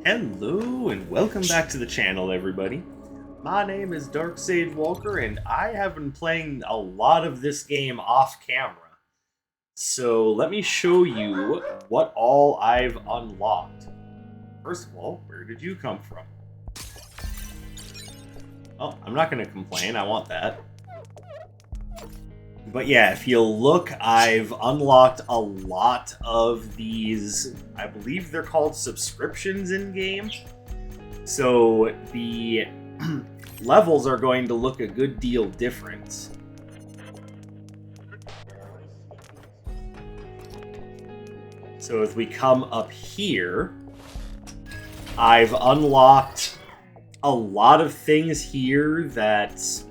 Hello and welcome back to the channel, everybody. My name is Dark Sage Walker and I have been playing a lot of this game off camera. So let me show you what all I've unlocked. First of all, where did you come from? Oh, I'm not going to complain, I want that. But yeah, if you'll look, I've unlocked a lot of these, I believe they're called subscriptions in-game. So the levels are going to look a good deal different. So if we come up here, I've unlocked a lot of things here that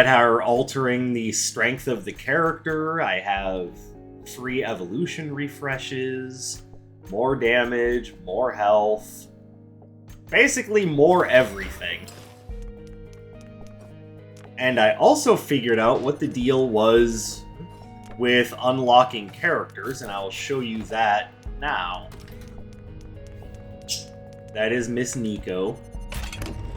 are altering the strength of the character. I have free evolution refreshes, more damage, more health, basically more everything. And I also figured out what the deal was with unlocking characters, and I'll show you that now. That is Miss Nico.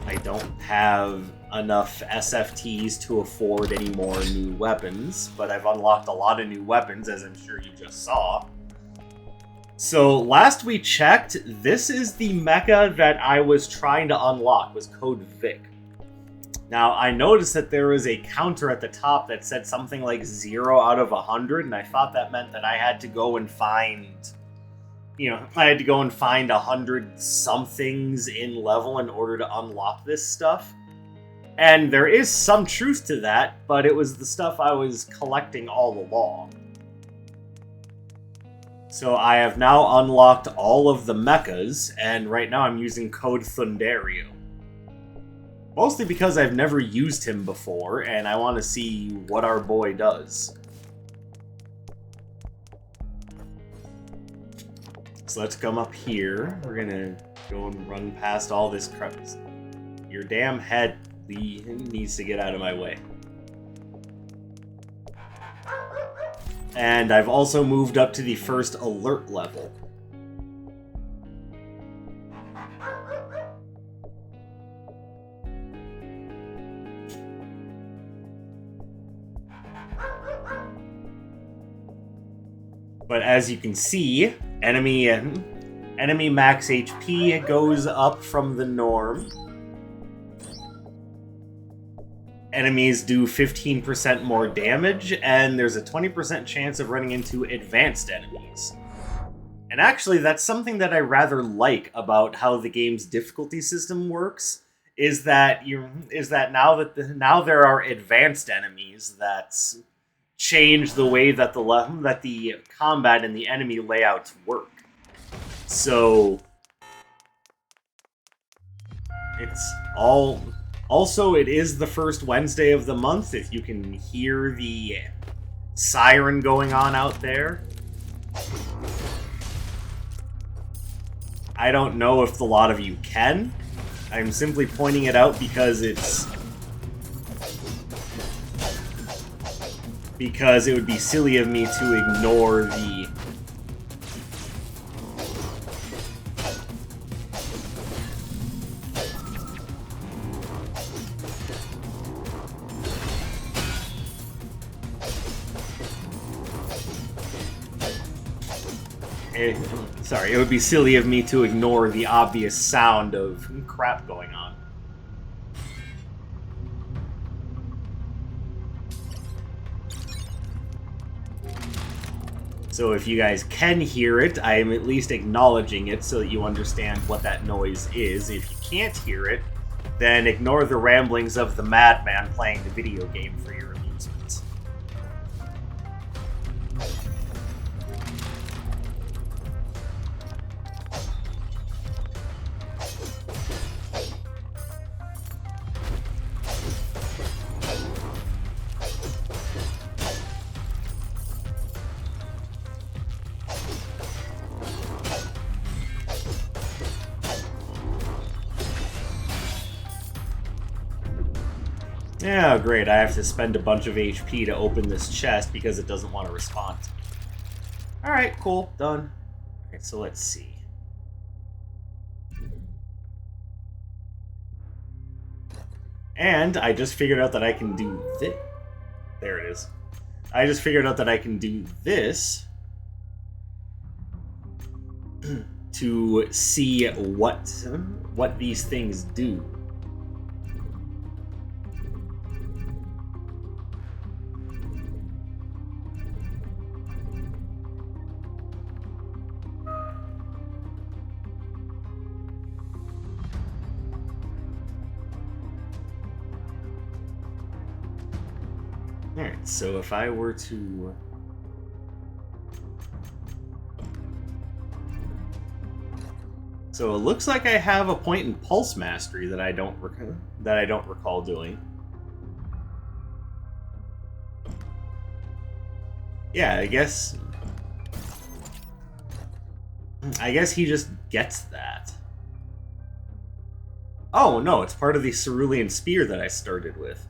I don't have enough SFTs to afford any more new weapons, but I've unlocked a lot of new weapons, as I'm sure you just saw. So last we checked, this is the mecha that I was trying to unlock, was Code Vic. Now, I noticed that there was a counter at the top that said something like 0 out of 100, and I thought that meant that I had to go and find... I had to go and find 100 somethings in level in order to unlock this stuff. And there is some truth to that, but it was the stuff I was collecting all along. So I have now unlocked all of the mechas, and right now I'm using Code Thundario. Mostly because I've never used him before, and I want to see what our boy does. So let's come up here. We're gonna go and run past all this crap. Your damn head needs to get out of my way. And I've also moved up to the first alert level. But as you can see, enemy max HP goes up from the norm. Enemies do 15% more damage, and there's a 20% chance of running into advanced enemies. And actually, that's something that I rather like about how the game's difficulty system works, is that now there are advanced enemies that change the way that the combat and the enemy layouts work. So it's all... Also, it is the first Wednesday of the month, if you can hear the siren going on out there. I don't know if a lot of you can. I'm simply pointing it out because it would be silly of me to ignore the... Sorry, it would be silly of me to ignore the obvious sound of crap going on. So if you guys can hear it, I am at least acknowledging it so that you understand what that noise is. If you can't hear it, then ignore the ramblings of the madman playing the video game for your amusement. Yeah, great. I have to spend a bunch of HP to open this chest because it doesn't want to respond to me. Alright, cool. Done. Alright, so let's see. And I just figured out that I can do this. There it is. I just figured out that I can do this to see what these things do. Alright, so if I were to... So it looks like I have a point in Pulse Mastery that I don't recall doing. Yeah, I guess he just gets that. Oh no, it's part of the Cerulean Spear that I started with.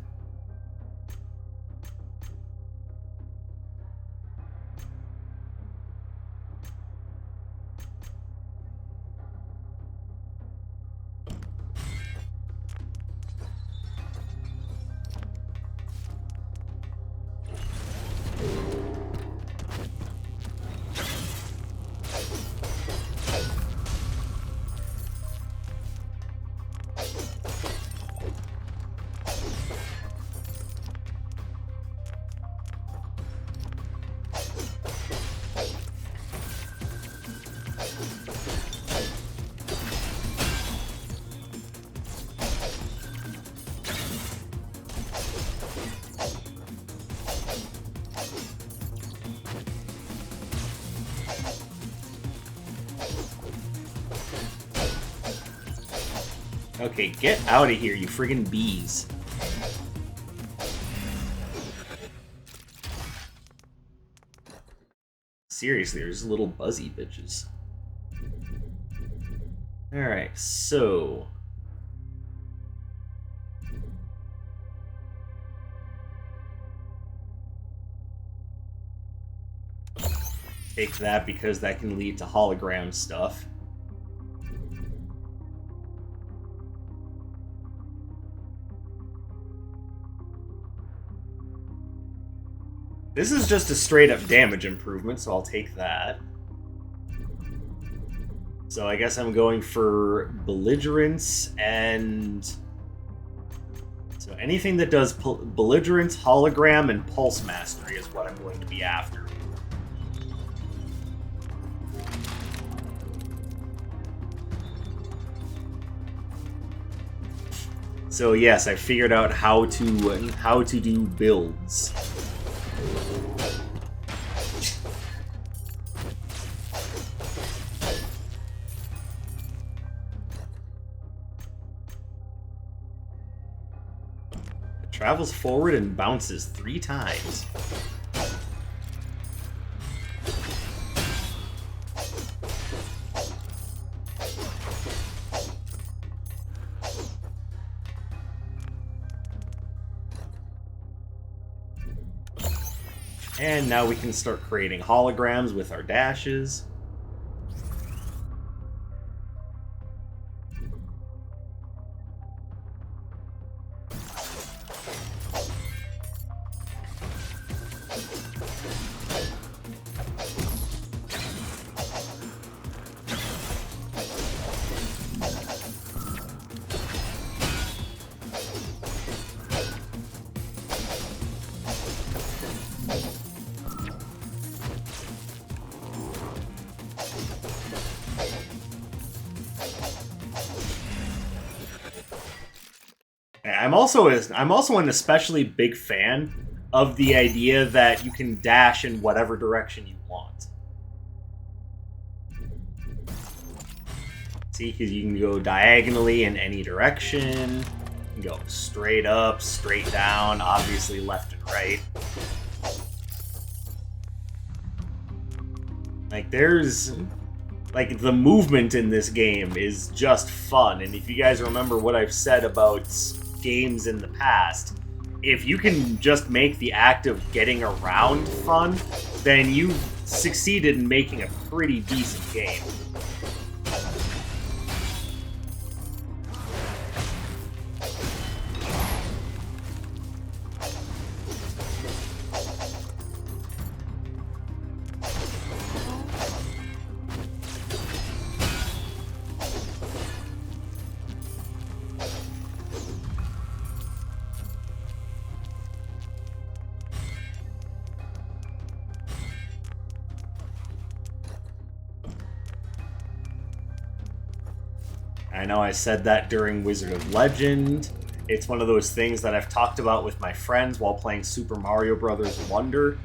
Okay, get out of here, you friggin' bees. Seriously, they're just little buzzy bitches. Alright, so... Take that because that can lead to hologram stuff. This is just a straight-up damage improvement, so I'll take that. So I guess I'm going for Belligerence and... So anything that does Belligerence, Hologram, and Pulse Mastery is what I'm going to be after. So yes, I figured out how to do builds. It travels forward and bounces 3 times. And now we can start creating holograms with our dashes. I'm also an especially big fan of the idea that you can dash in whatever direction you want. See, because you can go diagonally in any direction. You can go straight up, straight down, obviously left and right. Like, the movement in this game is just fun, and if you guys remember what I've said about games in the past, if you can just make the act of getting around fun, then you've succeeded in making a pretty decent game. I know I said that during Wizard of Legend. It's one of those things that I've talked about with my friends while playing Super Mario Bros. Wonder.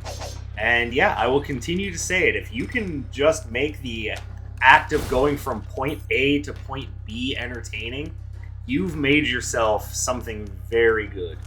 And yeah, I will continue to say it. If you can just make the act of going from point A to point B entertaining, you've made yourself something very good.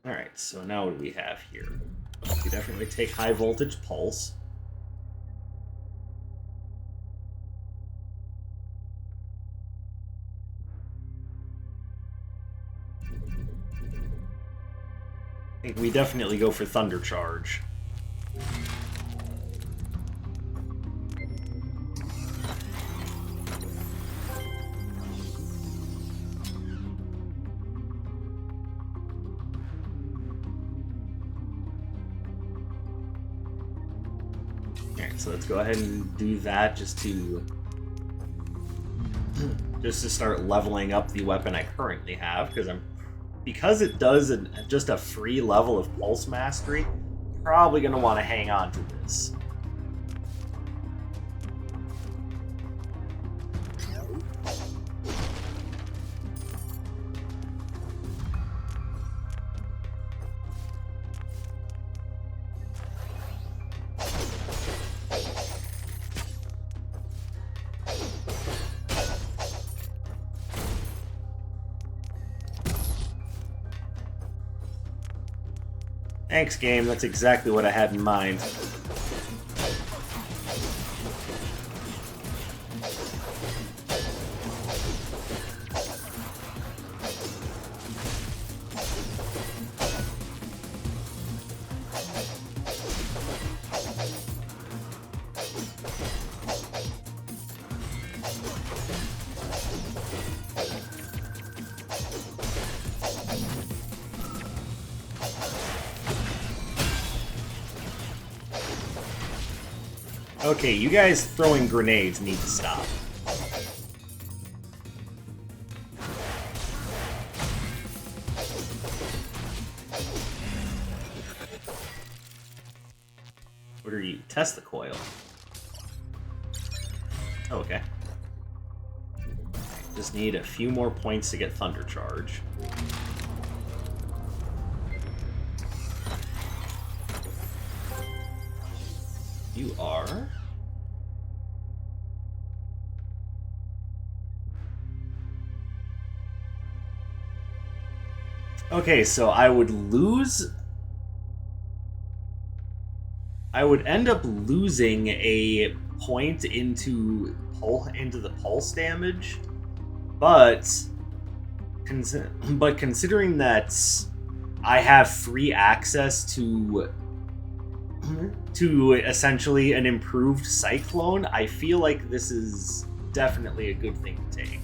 Alright, so now what do we have here? We definitely take high voltage pulse. I think we definitely go for Thunder Charge. So let's go ahead and do that just to start leveling up the weapon I currently have, because it does just a free level of Pulse Mastery. Probably gonna want to hang on to this. Thanks, game. That's exactly what I had in mind. Okay, you guys throwing grenades need to stop. What are you? Test the coil. Oh, okay. Just need a few more points to get Thunder Charge. You are... Okay, so I would end up losing a point into the pulse damage, but considering that I have free access to essentially an improved Cyclone, I feel like this is definitely a good thing to take.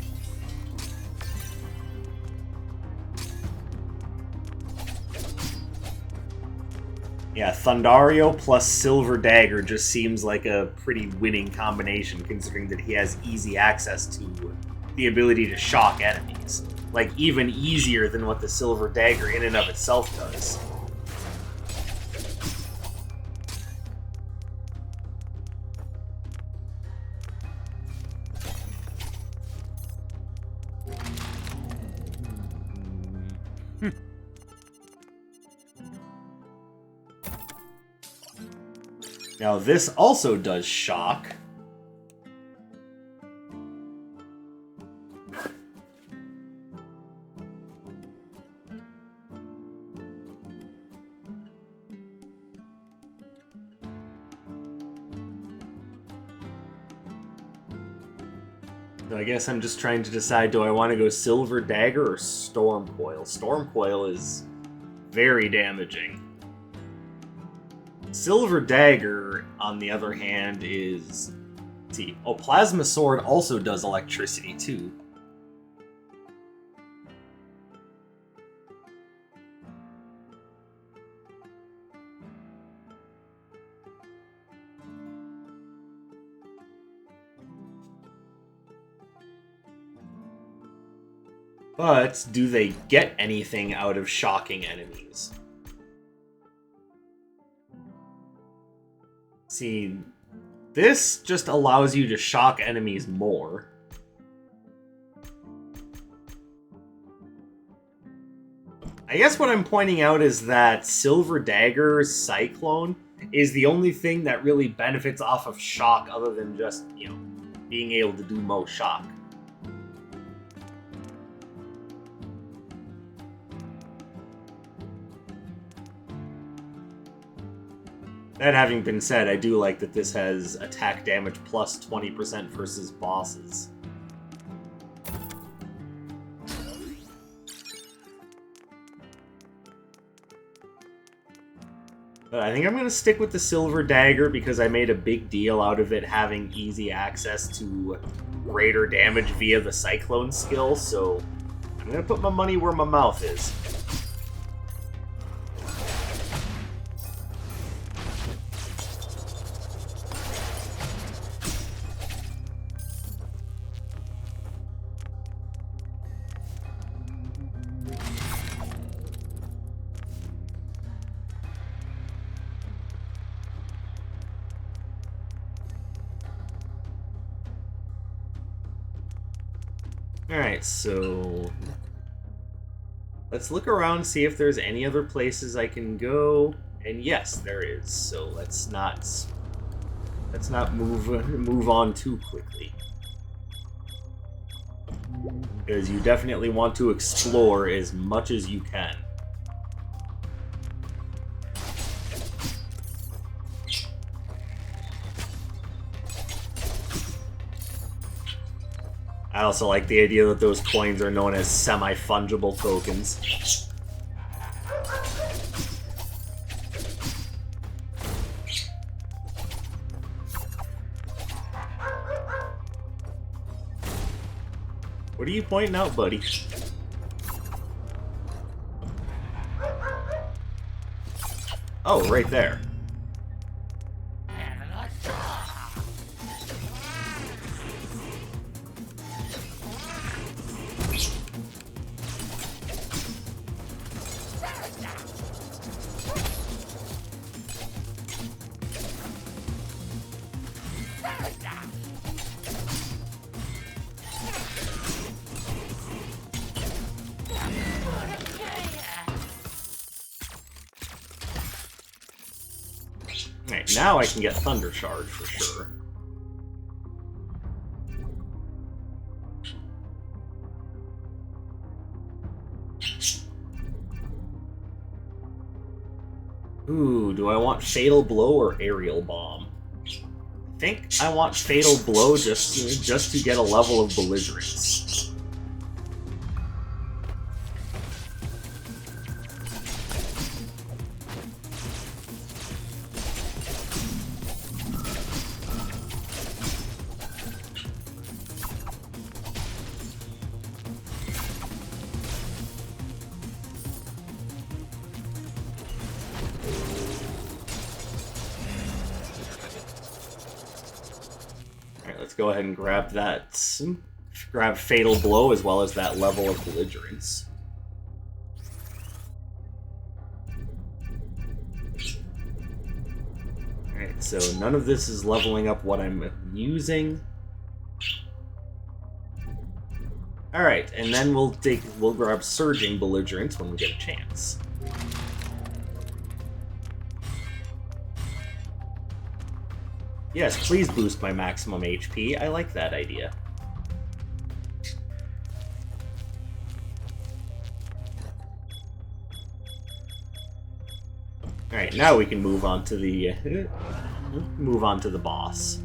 Yeah, Thundario plus Silver Dagger just seems like a pretty winning combination, considering that he has easy access to the ability to shock enemies. Like, even easier than what the Silver Dagger in and of itself does. Now this also does shock. So I guess I'm just trying to decide, do I want to go Silver Dagger or Storm Coil? Storm Coil is very damaging. Silver Dagger, on the other hand, is... Let's see. Oh, Plasma Sword also does electricity, too. But do they get anything out of shocking enemies? See, this just allows you to shock enemies more. I guess what I'm pointing out is that Silver Dagger's Cyclone is the only thing that really benefits off of shock other than just, you know, being able to do most shock. That having been said, I do like that this has attack damage plus 20% versus bosses. But I think I'm going to stick with the Silver Dagger because I made a big deal out of it having easy access to greater damage via the Cyclone skill, so I'm going to put my money where my mouth is. Alright, so let's look around, see if there's any other places I can go. And yes, there is. So let's not move on too quickly. Because you definitely want to explore as much as you can. I also like the idea that those coins are known as semi-fungible tokens. What are you pointing out, buddy? Oh, right there. Alright, now I can get Thunder Charge for sure. Ooh, do I want Fatal Blow or Aerial Bomb? I think I want Fatal Blow just to get a level of Belligerence. Let's go ahead and grab that. Grab Fatal Blow as well as that level of Belligerence. Alright, so none of this is leveling up what I'm using. Alright, and then we'll grab Surging Belligerents when we get a chance. Yes, please boost my maximum HP. I like that idea. Alright, now we can move on to the boss.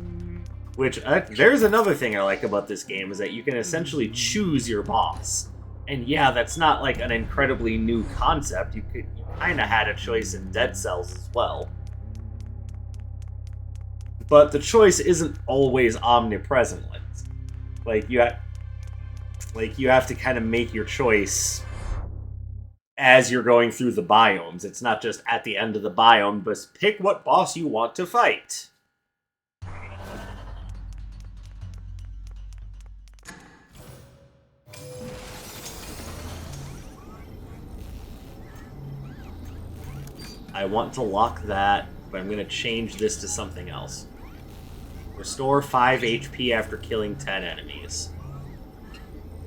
Which, there's another thing I like about this game, is that you can essentially choose your boss. And yeah, that's not like an incredibly new concept. You kind of had a choice in Dead Cells as well. But the choice isn't always omnipresent. Like you have to kind of make your choice as you're going through the biomes. It's not just at the end of the biome, but pick what boss you want to fight. I want to lock that, but I'm going to change this to something else. Restore 5 HP after killing 10 enemies.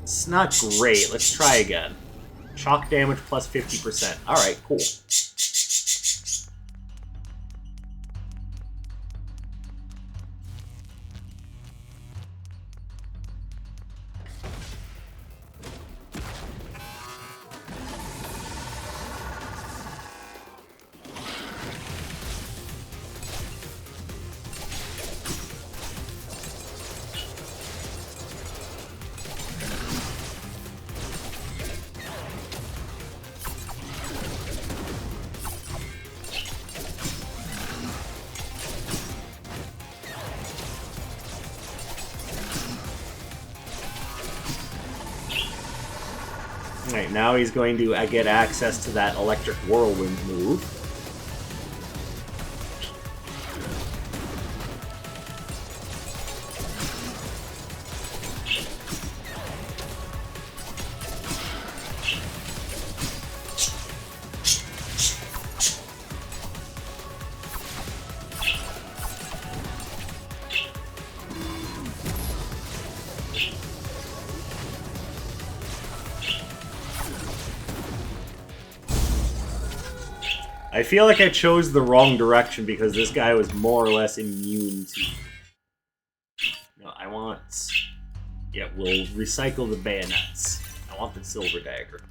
It's not great. Let's try again. Shock damage plus 50%. Alright, cool. Alright, now he's going to get access to that electric whirlwind move. I feel like I chose the wrong direction because this guy was more or less immune to... No, I want... Yeah, we'll recycle the bayonets. I want the silver dagger.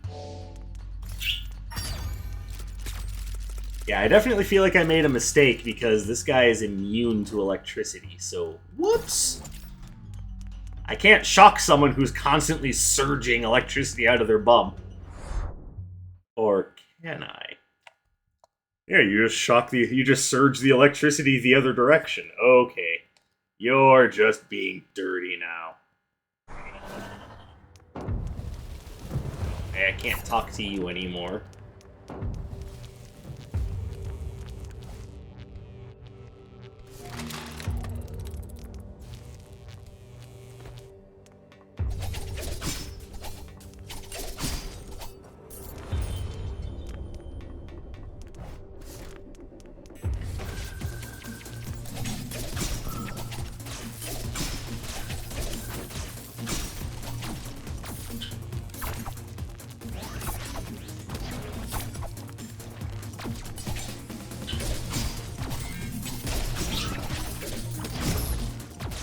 Yeah, I definitely feel like I made a mistake because this guy is immune to electricity, so... Whoops! I can't shock someone who's constantly surging electricity out of their bum. Or can I? Yeah, you just surge the electricity the other direction. Okay. You're just being dirty now. Hey, I can't talk to you anymore.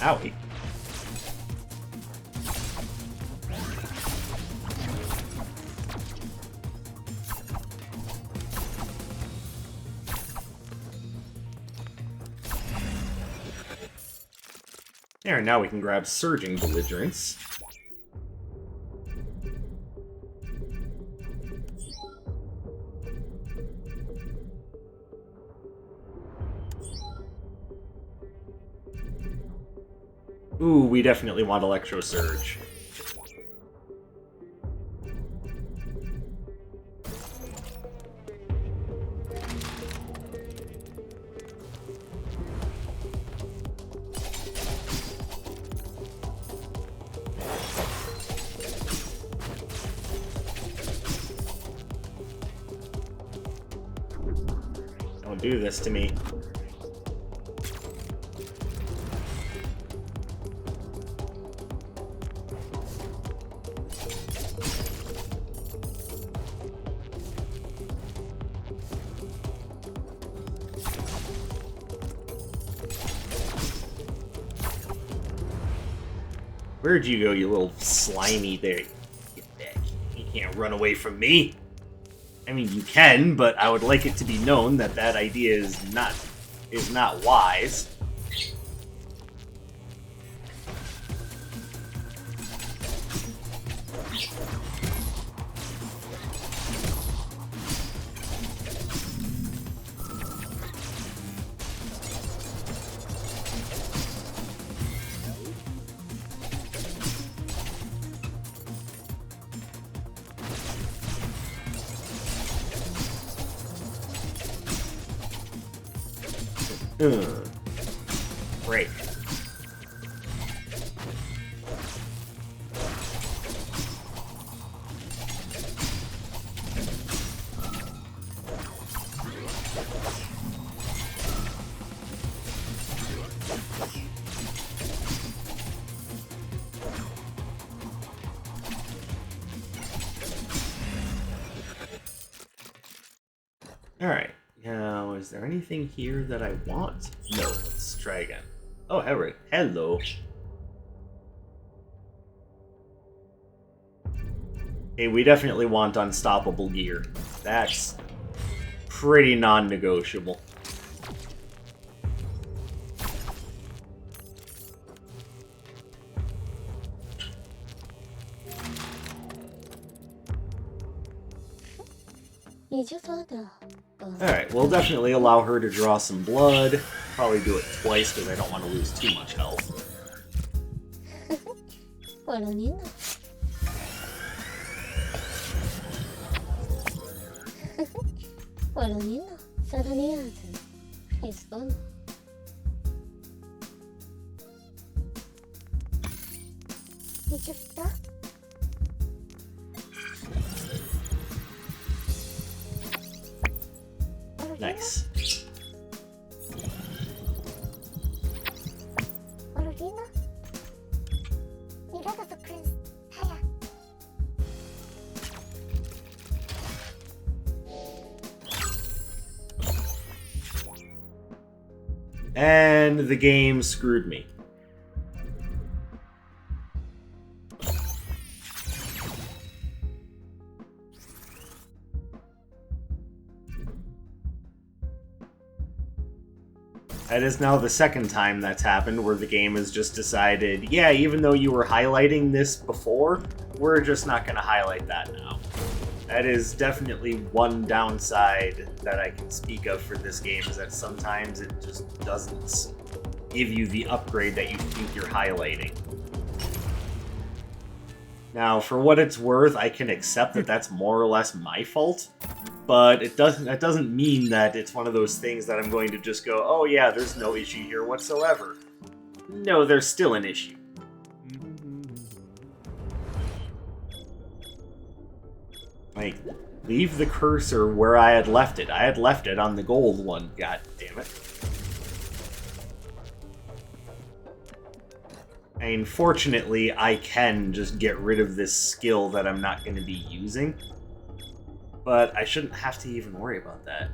Owie. There, now we can grab Surging Belligerents. Ooh, we definitely want Electro Surge. Don't do this to me. Where'd you go, you little slimy there? Get back. You can't run away from me. I mean, you can, but I would like it to be known that that idea is not wise. Break. Alright, now is there anything here that I want? No, let's try again. Oh, hello. Hey, we definitely want unstoppable gear. That's pretty non-negotiable. Alright, we'll definitely allow her to draw some blood. Probably do it twice because I don't want to lose too much health. Nice. And the game screwed me. That is now the second time that's happened where the game has just decided, yeah, even though you were highlighting this before, we're just not going to highlight that now. That is definitely one downside that I can speak of for this game, is that sometimes it just doesn't give you the upgrade that you think you're highlighting. Now, for what it's worth, I can accept that that's more or less my fault, but that doesn't mean that it's one of those things that I'm going to just go, oh yeah, there's no issue here whatsoever. No, there's still an issue. Like, leave the cursor where I had left it. I had left it on the gold one, god damn it. I mean, fortunately, I can just get rid of this skill that I'm not going to be using. But I shouldn't have to even worry about that.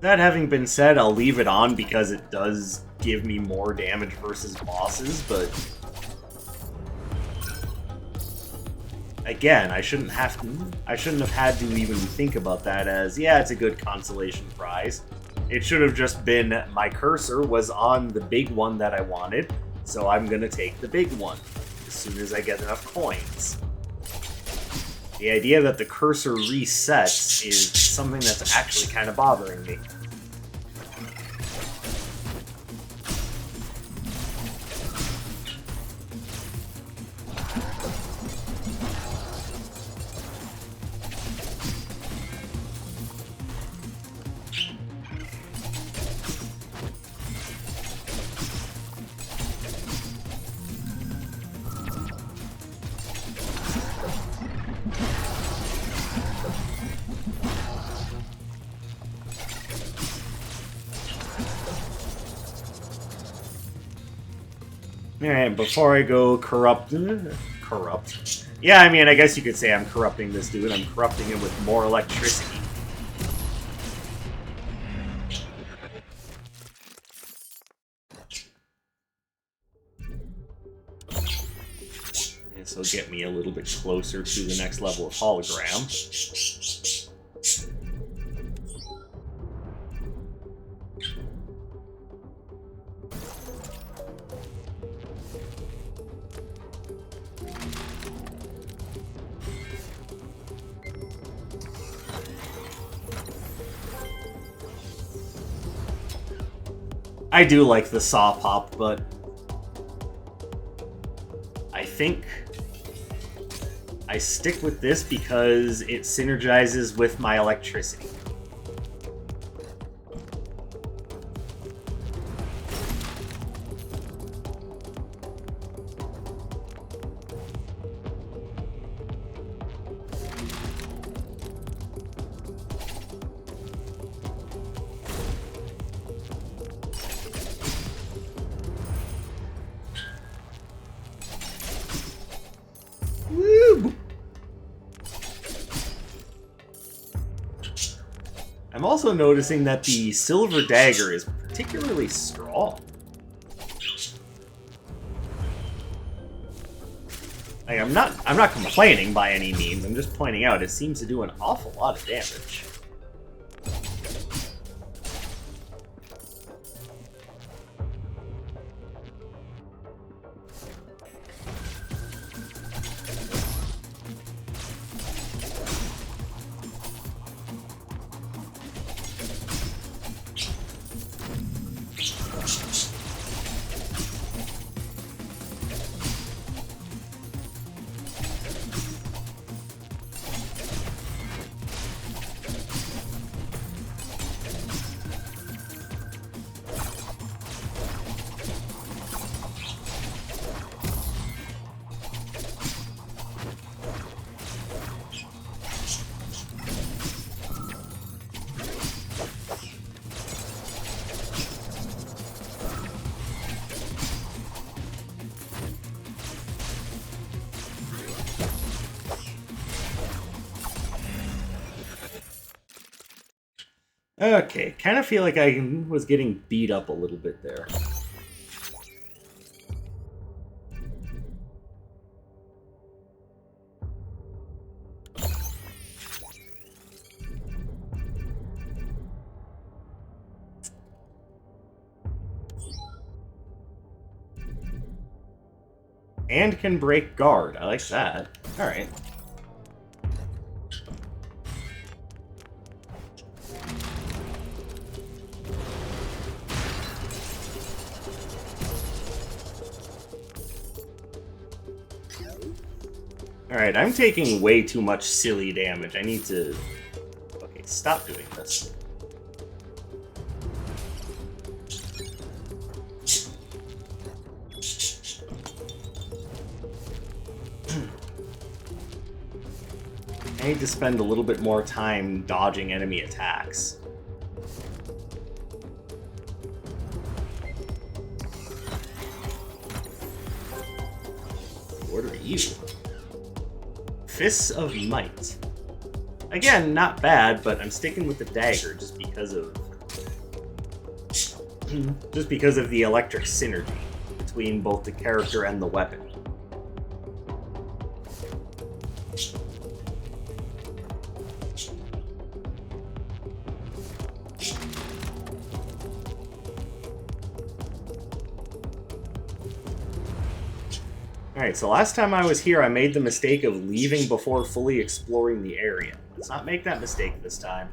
That having been said, I'll leave it on because it does give me more damage versus bosses, but... Again, I shouldn't have had to even think about that as, yeah, it's a good consolation prize. It should have just been, my cursor was on the big one that I wanted, so I'm gonna take the big one as soon as I get enough coins. The idea that the cursor resets is something that's actually kind of bothering me. Alright, before I go corrupt... Yeah, I mean, I guess you could say I'm corrupting this dude. I'm corrupting him with more electricity. This will get me a little bit closer to the next level of hologram. I do like the saw pop, but I think I stick with this because it synergizes with my electricity. I'm also noticing that the silver dagger is particularly strong. Like, I'm not complaining by any means. I'm just pointing out it seems to do an awful lot of damage. Okay, kind of feel like I was getting beat up a little bit there. And can break guard. I like that. Alright. Alright, I'm taking way too much silly damage. I need to... Okay, stop doing this. I need to spend a little bit more time dodging enemy attacks. What are you? Fists of Might. Again, not bad, but I'm sticking with the dagger just because of the electric synergy between both the character and the weapon. Alright, so last time I was here, I made the mistake of leaving before fully exploring the area. Let's not make that mistake this time.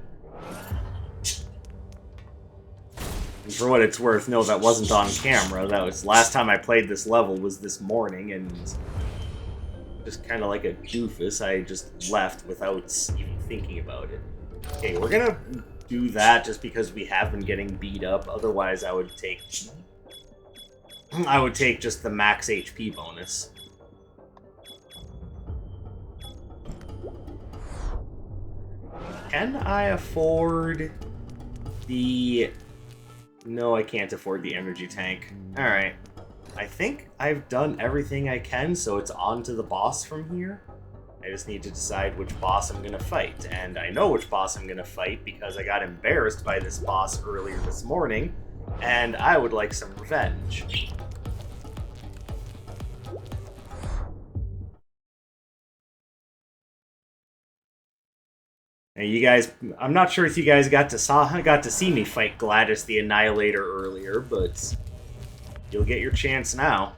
And for what it's worth, no, that wasn't on camera. That was last time I played this level was this morning, and just kind of like a doofus, I just left without even thinking about it. Okay, we're gonna do that just because we have been getting beat up. Otherwise, I would take just the max HP bonus. Can I afford the... No, I can't afford the energy tank. Alright. I think I've done everything I can, so it's on to the boss from here. I just need to decide which boss I'm gonna fight. And I know which boss I'm gonna fight because I got embarrassed by this boss earlier this morning, and I would like some revenge. Now, you guys, I'm not sure if you guys got to see me fight Gladys the Annihilator earlier, but you'll get your chance now.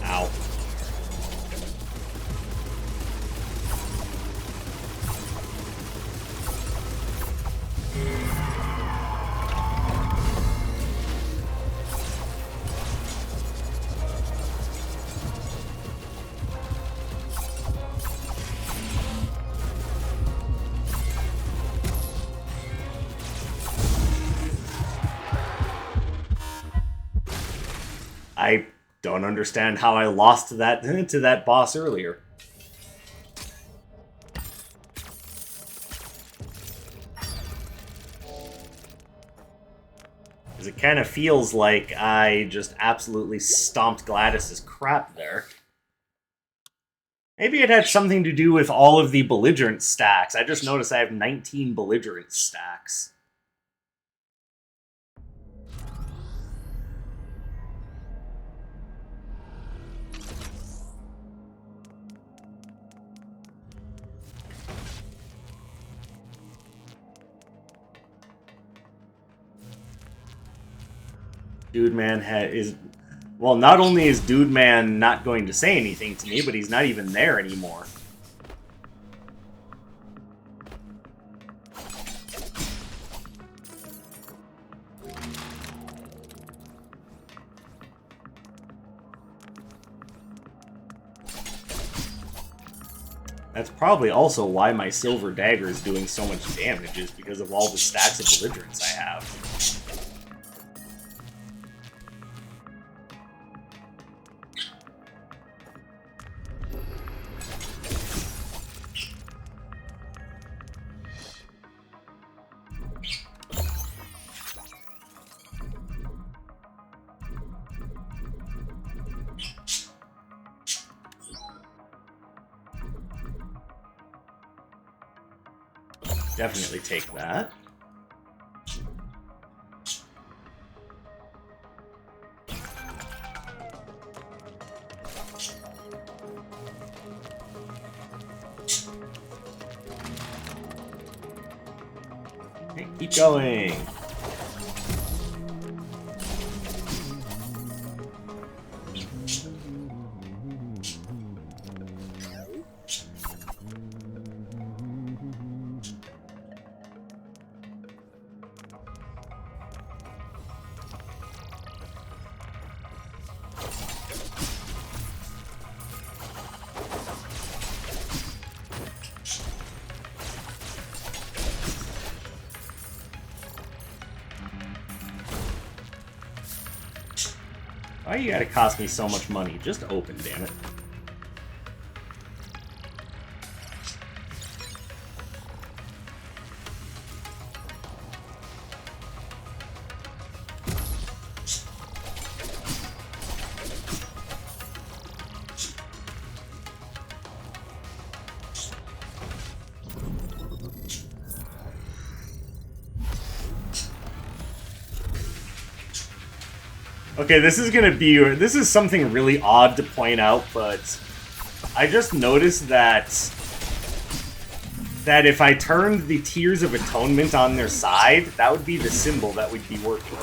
Ow. I don't understand how I lost that to that boss earlier. Because it kind of feels like I just absolutely stomped Gladys's crap there. Maybe it had something to do with all of the belligerent stacks. I just noticed I have 19 belligerent stacks. Dude Man is... Well, not only is Dude Man not going to say anything to me, but he's not even there anymore. That's probably also why my Silver Dagger is doing so much damage, is because of all the stacks of belligerence I have. Definitely take that. Okay, keep going. Why you gotta cost me so much money? Just open, damn it. Okay, this is something really odd to point out, but I just noticed that if I turned the Tears of Atonement on their side, that would be the symbol that would be working.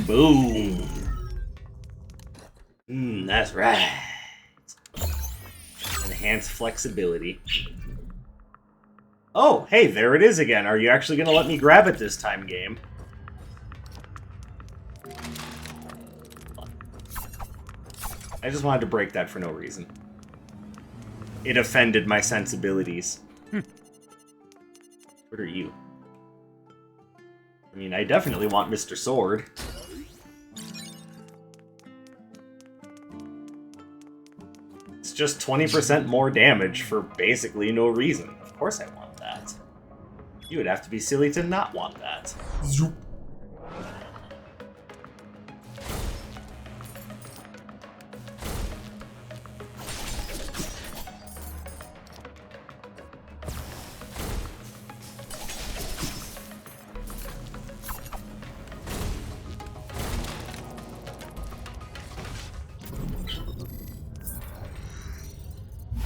Boom. That's right. Enhanced flexibility. Oh, hey, there it is again. Are you actually going to let me grab it this time, game? I just wanted to break that for no reason. It offended my sensibilities. What are you? I mean, I definitely want Mr. Sword. It's just 20% more damage for basically no reason. Of course I want that. You would have to be silly to not want that. Zoop.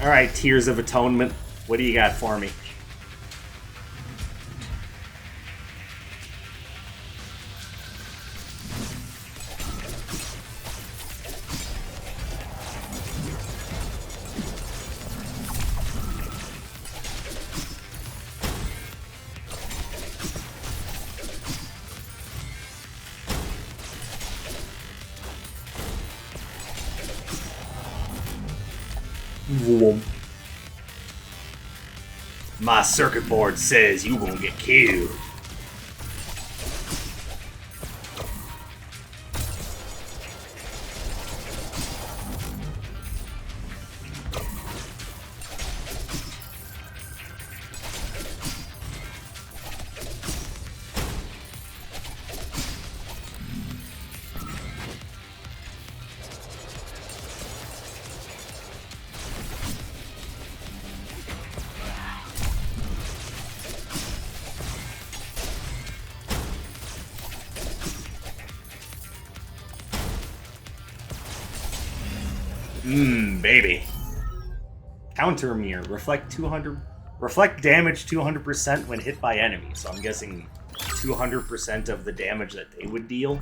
Alright, Tears of Atonement. What do you got for me? My circuit board says you gonna get killed. Baby. Counter mirror. Reflect damage 200% when hit by enemies. So I'm guessing 200% of the damage that they would deal.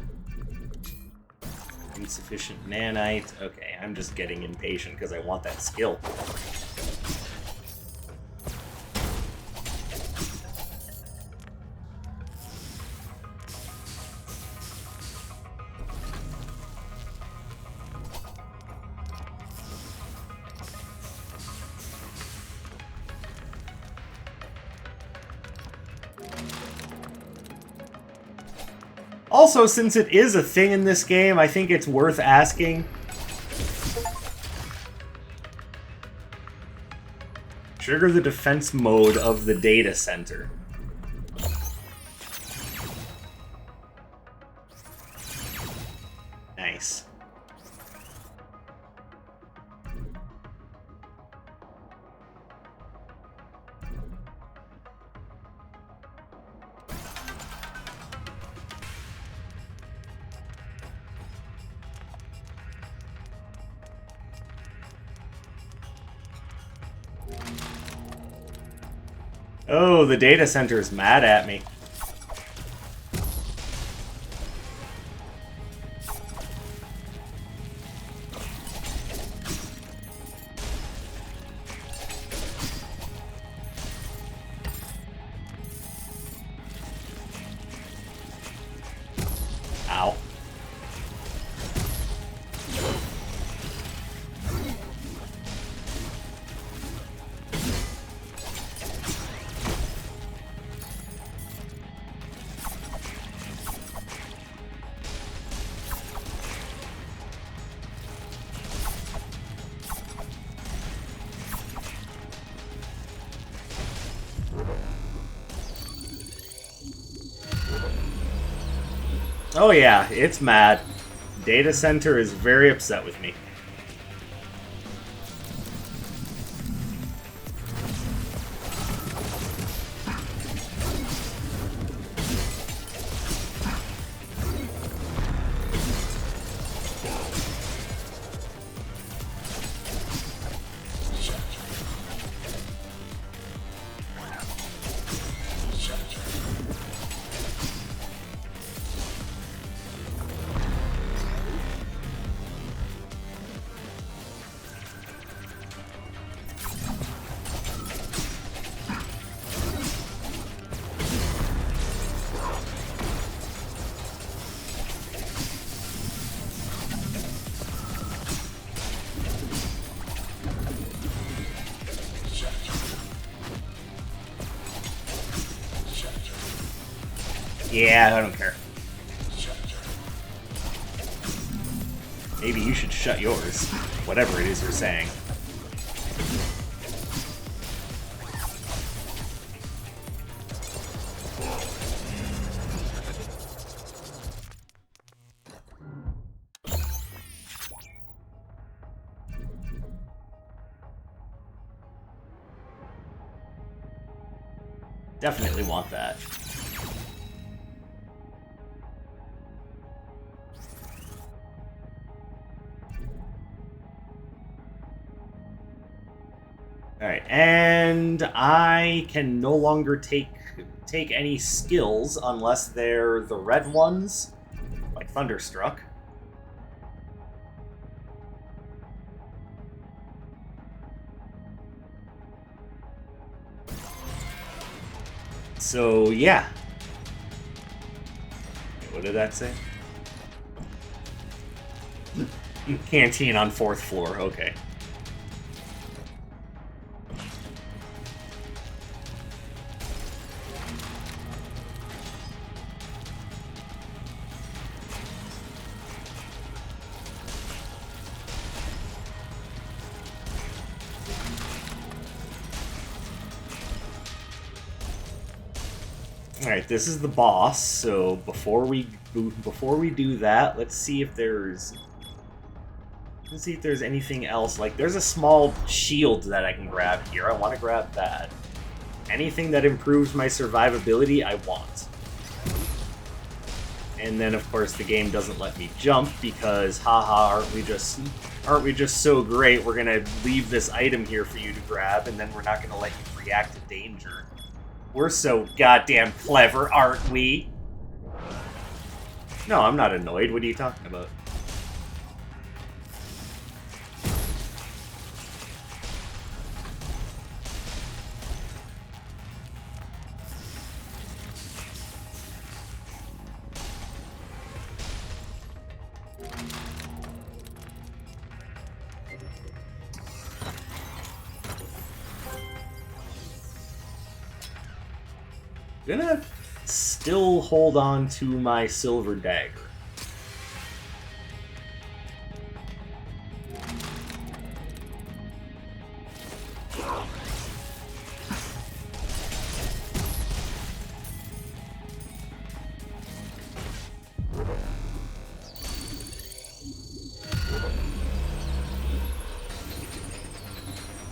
Insufficient nanite. Okay, I'm just getting impatient because I want that skill. Also, since it is a thing in this game, I think it's worth asking. Trigger the defense mode of the data center. Nice. Oh, the data center is mad at me. Ow. Oh yeah, it's mad. Data center is very upset with me. Yeah, I don't care. Maybe you should shut yours. Whatever it is you're saying. Definitely want that. Alright, and I can no longer take any skills unless they're the red ones, like Thunderstruck. So, yeah. What did that say? Canteen on 4th floor, okay. Alright, this is the boss, so before we do that, let's see if there's anything else. Like, there's a small shield that I can grab here. I want to grab that. Anything that improves my survivability, I want. And then, of course, the game doesn't let me jump because, haha, aren't we just so great? We're gonna leave this item here for you to grab, and then we're not gonna let you react to danger. We're so goddamn clever, aren't we? No, I'm not annoyed. What are you talking about? Gonna still hold on to my silver dagger.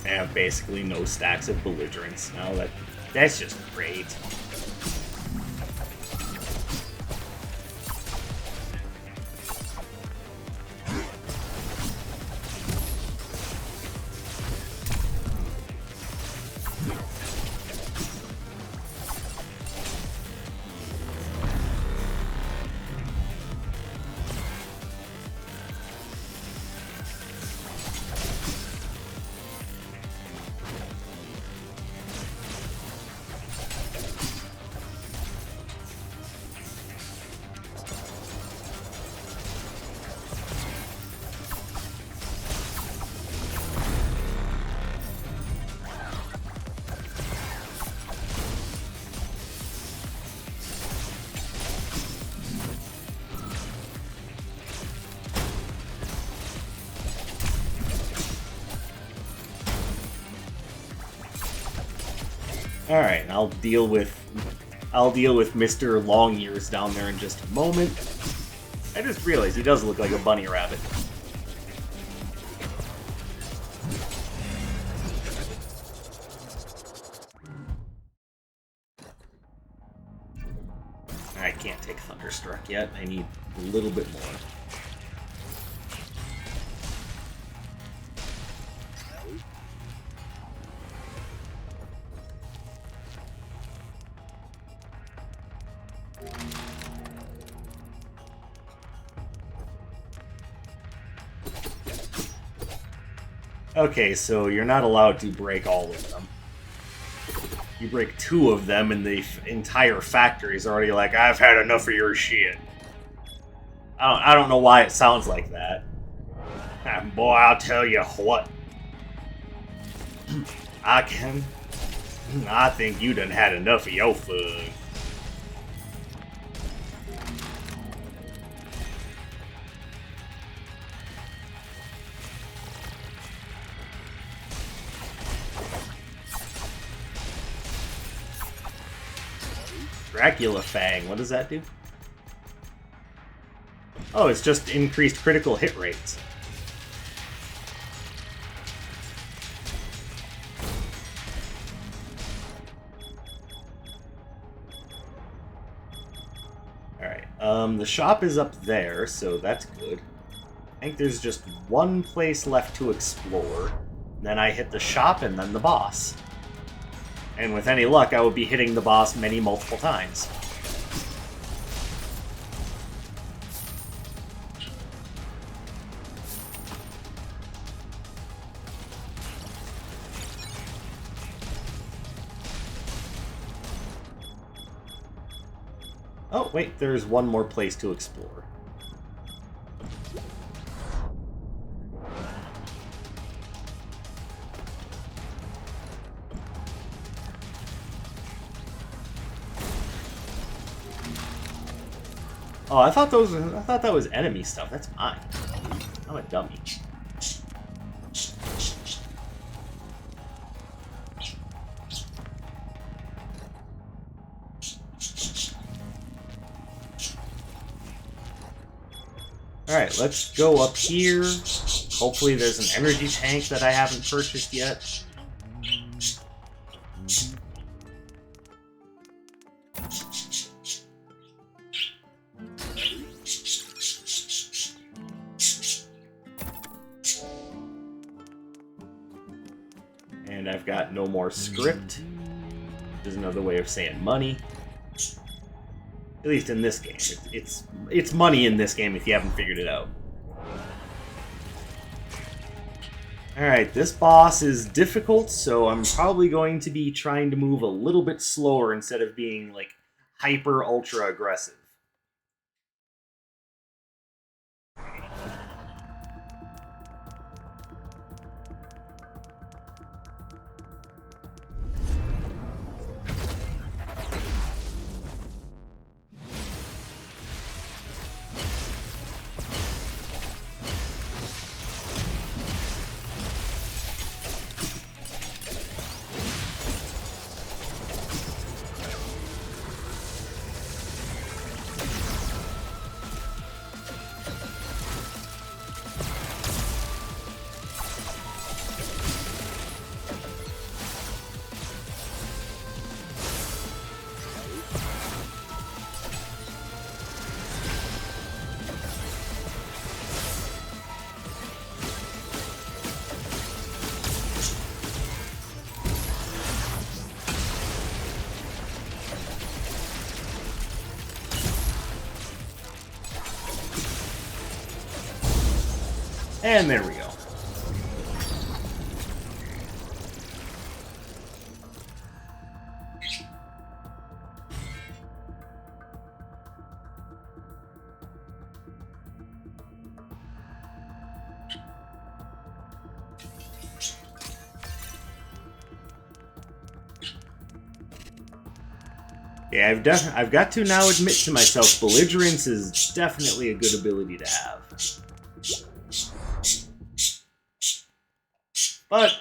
I have basically no stacks of belligerents now. That's just great. Alright, I'll deal with Mr. Long Ears down there in just a moment. I just realized he does look like a bunny rabbit. I can't take Thunderstruck yet. I need a little bit more. Okay, so you're not allowed to break all of them. You break 2 of them and the entire factory is already like, I've had enough of your shit. I don't know why it sounds like that. Boy, I'll tell you what. I think you done had enough of your food. Dracula Fang, what does that do? Oh, it's just increased critical hit rates. Alright, the shop is up there, so that's good. I think there's just one place left to explore. Then I hit the shop and then the boss. And with any luck, I will be hitting the boss multiple times. Oh, wait, there's one more place to explore. Oh, I thought that was enemy stuff. That's mine. I'm a dummy. Alright, let's go up here. Hopefully there's an energy tank that I haven't purchased yet. And I've got no more script. There's another way of saying money. At least in this game. It's money in this game if you haven't figured it out. Alright, this boss is difficult, so I'm probably going to be trying to move a little bit slower instead of being, like, hyper-ultra aggressive. And there we go. Yeah, I've got to now admit to myself, belligerence is definitely a good ability to have. But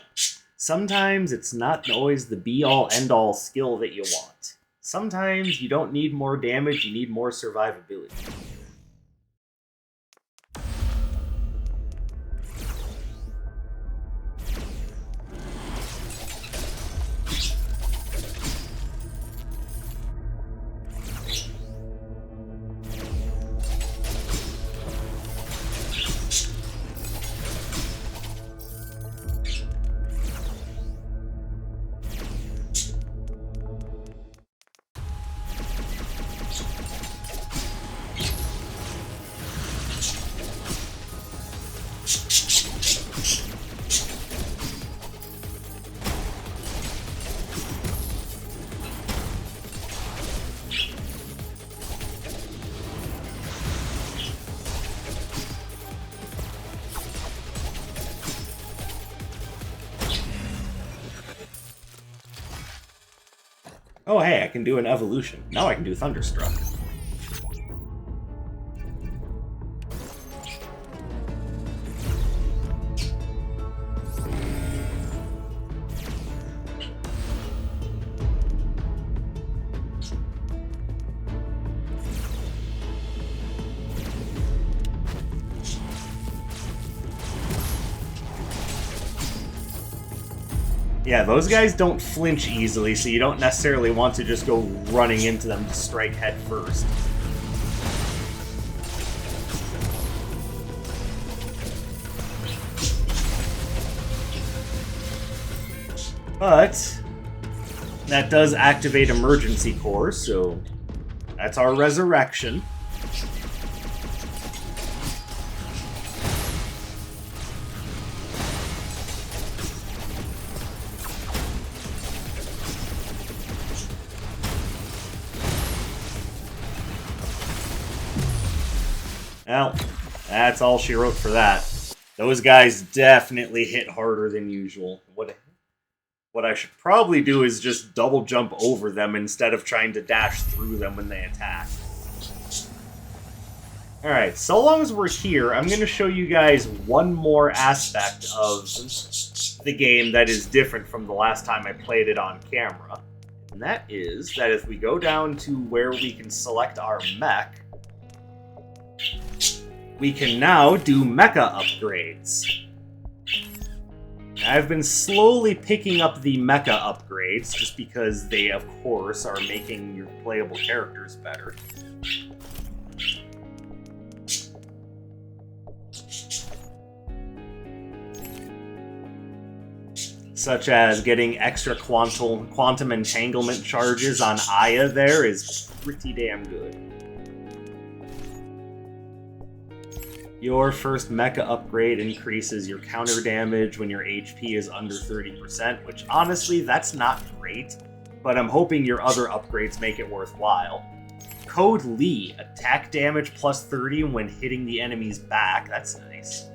sometimes it's not always the be-all, end-all skill that you want. Sometimes you don't need more damage, you need more survivability. Oh hey, I can do an evolution. Now I can do Thunderstruck. Yeah, those guys don't flinch easily, so you don't necessarily want to just go running into them to strike head first. But that does activate Emergency Core, so that's our resurrection. Well, that's all she wrote for that. Those guys definitely hit harder than usual. What I should probably do is just double jump over them instead of trying to dash through them when they attack. Alright, so long as we're here, I'm going to show you guys one more aspect of the game that is different from the last time I played it on camera. And that is that if we go down to where we can select our mech, we can now do mecha upgrades. I've been slowly picking up the mecha upgrades, just because they, of course, are making your playable characters better. Such as getting extra quantum entanglement charges on Aya there is pretty damn good. Your first mecha upgrade increases your counter damage when your HP is under 30%, which honestly, that's not great, but I'm hoping your other upgrades make it worthwhile. Code Lee, attack damage plus 30 when hitting the enemy's back, that's nice.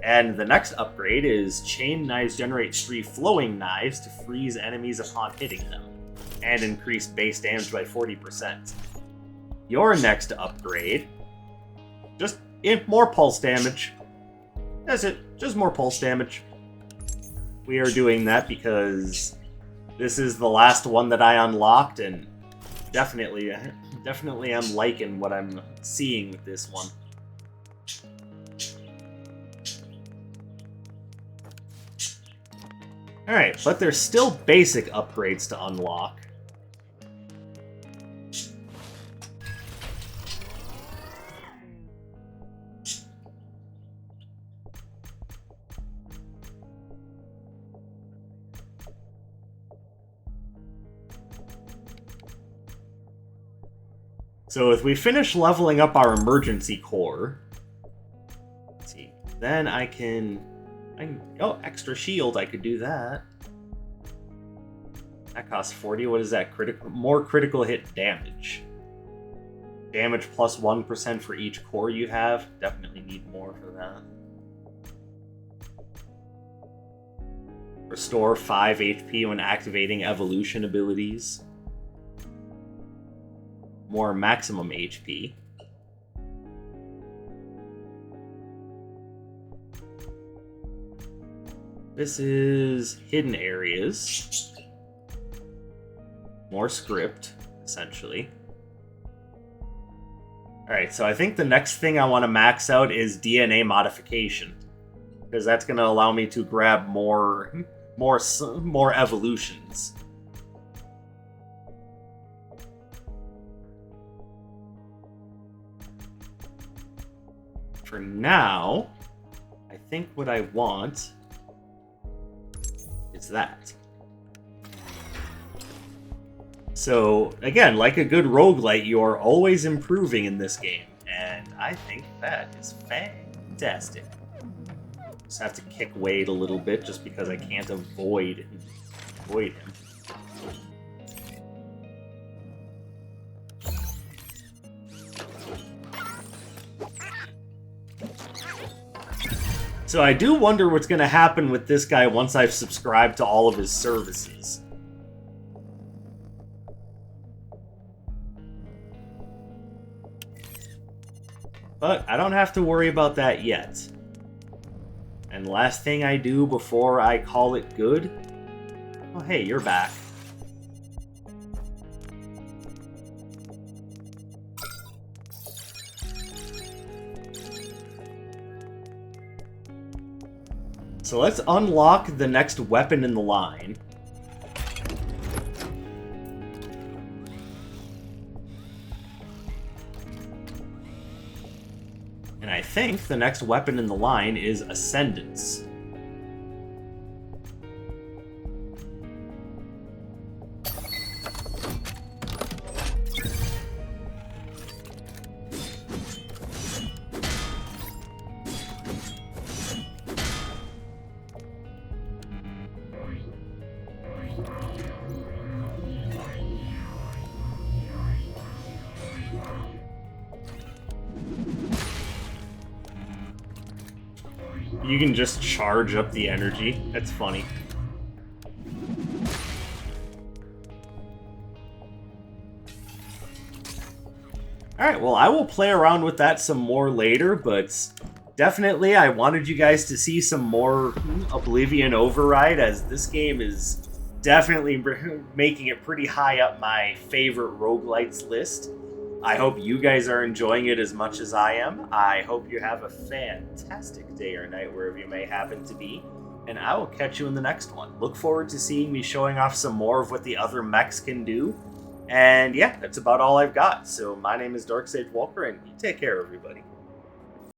And the next upgrade is Chain Knives generates 3 flowing knives to freeze enemies upon hitting them, and increase base damage by 40%. Your next upgrade, just more pulse damage. That's it, just more pulse damage. We are doing that because this is the last one that I unlocked, and definitely I'm liking what I'm seeing with this one. Alright, but there's still basic upgrades to unlock. So if we finish leveling up our emergency core, let's see, then I can oh, extra shield, I could do that. That costs 40, what is that? More critical hit damage. Damage plus 1% for each core you have, definitely need more for that. Restore 5 HP when activating evolution abilities. More maximum HP. This is hidden areas. More script, essentially. Alright, so I think the next thing I want to max out is DNA modification, because that's going to allow me to grab more evolutions. For now, I think what I want is that. So, again, like a good roguelite, you are always improving in this game, and I think that is fantastic. Just have to kick Wade a little bit, just because I can't avoid him. So I do wonder what's going to happen with this guy once I've subscribed to all of his services. But I don't have to worry about that yet. And last thing I do before I call it good... Oh, hey, you're back. So let's unlock the next weapon in the line. And I think the next weapon in the line is Ascendance. You can just charge up the energy. That's funny. Alright, well, I will play around with that some more later, but definitely I wanted you guys to see some more Oblivion Override, as this game is definitely making it pretty high up my favorite roguelites list. I hope you guys are enjoying it as much as I am. I hope you have a fantastic day or night wherever you may happen to be, and I will catch you in the next one. Look forward to seeing me showing off some more of what the other mechs can do. And yeah, that's about all I've got. So my name is Darksage Walker, and you take care, everybody.